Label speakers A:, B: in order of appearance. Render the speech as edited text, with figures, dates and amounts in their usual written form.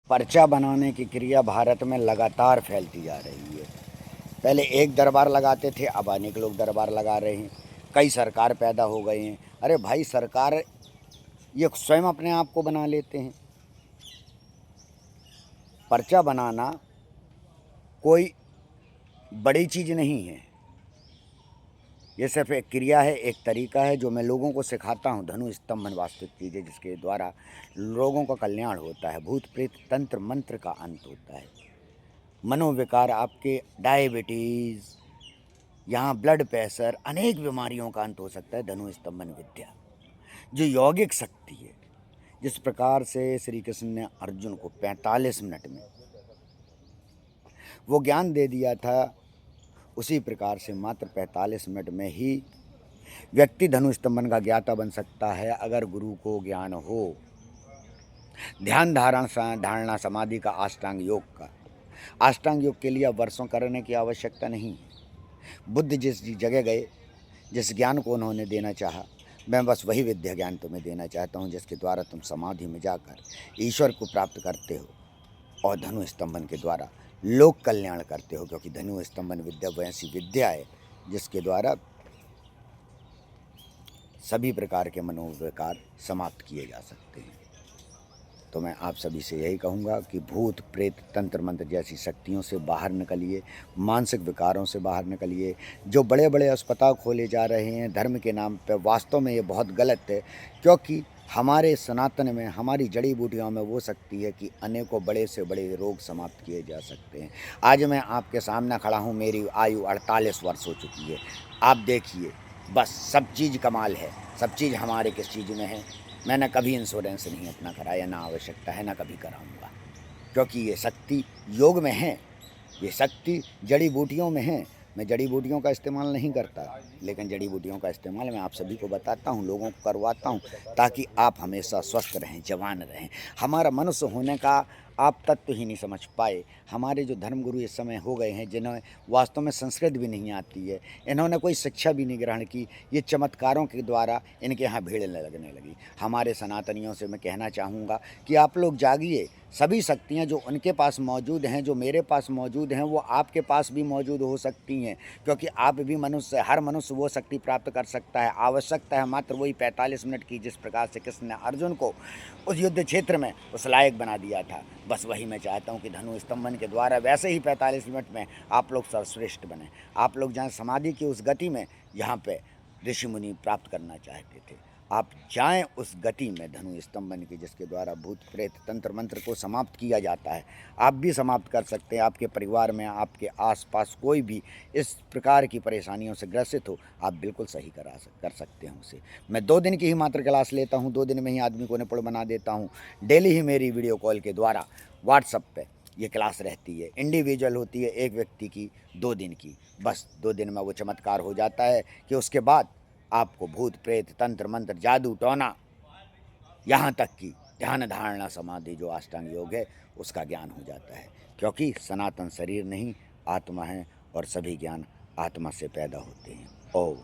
A: पर्चा बनाने की क्रिया भारत में लगातार फैलती जा रही है। पहले एक दरबार लगाते थे, अब अनेक लोग दरबार लगा रहे हैं। कई सरकार पैदा हो गए हैं। अरे भाई, सरकार ये स्वयं अपने आप को बना लेते हैं। पर्चा बनाना कोई बड़ी चीज़ नहीं है। ये सिर्फ एक क्रिया है, एक तरीका है जो मैं लोगों को सिखाता हूँ। धनु स्तंभन वास्तविक चीज़ है जिसके द्वारा लोगों का कल्याण होता है, भूत प्रेत तंत्र मंत्र का अंत होता है, मनोविकार, आपके डायबिटीज़, यहाँ ब्लड प्रेशर, अनेक बीमारियों का अंत हो सकता है धनु स्तंभन विद्या, जो यौगिक शक्ति है। जिस प्रकार से श्री कृष्ण ने अर्जुन को 45 मिनट में वो ज्ञान दे दिया था, उसी प्रकार से मात्र 45 मिनट में ही व्यक्ति धनु स्तंभन का ज्ञाता बन सकता है, अगर गुरु को ज्ञान हो। ध्यान धारणा समाधि का, अष्टांग योग का। अष्टांग योग के लिए वर्षों करने की आवश्यकता नहीं है। बुद्ध जिस जगह गए, जिस ज्ञान को उन्होंने देना चाहा, मैं बस वही विद्या ज्ञान तुम्हें देना चाहता हूँ, जिसके द्वारा तुम समाधि में जाकर ईश्वर को प्राप्त करते हो और धनु स्तंभन के द्वारा लोक कल्याण करते हो। क्योंकि धनु स्तंभन विद्या वो ऐसी विद्या है जिसके द्वारा सभी प्रकार के मनोविकार समाप्त किए जा सकते हैं। तो मैं आप सभी से यही कहूँगा कि भूत प्रेत तंत्र मंत्र जैसी शक्तियों से बाहर निकलिए, मानसिक विकारों से बाहर निकलिए। जो बड़े बड़े अस्पताल खोले जा रहे हैं धर्म के नाम पर, वास्तव में ये बहुत गलत है। क्योंकि हमारे सनातन में, हमारी जड़ी बूटियों में वो शक्ति है कि अनेकों बड़े से बड़े रोग समाप्त किए जा सकते हैं। आज मैं आपके सामने खड़ा हूँ, मेरी आयु 48 वर्ष हो चुकी है। आप देखिए, बस सब चीज़ कमाल है। सब चीज़ हमारे किस चीज़ में है। मैंने कभी इंश्योरेंस नहीं अपना कराया, ना आवश्यकता है, ना कभी कराऊंगा। क्योंकि ये शक्ति योग में है, ये शक्ति जड़ी बूटियों में है। मैं जड़ी बूटियों का इस्तेमाल नहीं करता, लेकिन जड़ी बूटियों का इस्तेमाल मैं आप सभी को बताता हूँ, लोगों को करवाता हूँ, ताकि आप हमेशा स्वस्थ रहें, जवान रहें। हमारा मनुष्य होने का आप तत्व ही नहीं समझ पाए। हमारे जो धर्मगुरु इस समय हो गए हैं, जिन्हें वास्तव में संस्कृत भी नहीं आती है, इन्होंने कोई शिक्षा भी नहीं ग्रहण की, ये चमत्कारों के द्वारा इनके यहाँ भीड़ लगने लगी। हमारे सनातनियों से मैं कहना चाहूँगा कि आप लोग जागिए। सभी शक्तियाँ जो उनके पास मौजूद हैं, जो मेरे पास मौजूद हैं, वो आपके पास भी मौजूद हो सकती हैं। क्योंकि आप भी मनुष्य, हर मनुष्य वो शक्ति प्राप्त कर सकता है। आवश्यकता है मात्र वही 45 मिनट की, जिस प्रकार से कृष्ण ने अर्जुन को उस युद्ध क्षेत्र में उस लायक बना दिया था। बस वही मैं चाहता हूँ कि धनु स्तंभन के द्वारा वैसे ही 45 मिनट में आप लोग सर्वश्रेष्ठ बने। आप लोग जहाँ समाधि की उस गति में, यहाँ पे ऋषि मुनि प्राप्त करना चाहते थे, आप जाएं उस गति में धनु स्तंभन की, जिसके द्वारा भूत प्रेत तंत्र मंत्र को समाप्त किया जाता है। आप भी समाप्त कर सकते हैं। आपके परिवार में, आपके आसपास कोई भी इस प्रकार की परेशानियों से ग्रसित हो, आप बिल्कुल सही कर सकते हैं उसे। मैं 2 दिन की ही मात्र क्लास लेता हूँ, 2 दिन में ही आदमी को निपुण बना देता हूँ। डेली ही मेरी वीडियो कॉल के द्वारा व्हाट्सएप पे ये क्लास रहती है, इंडिविजुअल होती है, एक व्यक्ति की 2 दिन की। बस 2 दिन में वो चमत्कार हो जाता है कि उसके बाद आपको भूत प्रेत तंत्र मंत्र जादू टोना, यहाँ तक कि ध्यान धारणा समाधि जो अष्टांग योग है, उसका ज्ञान हो जाता है। क्योंकि सनातन शरीर नहीं, आत्मा है, और सभी ज्ञान आत्मा से पैदा होते हैं। ओम।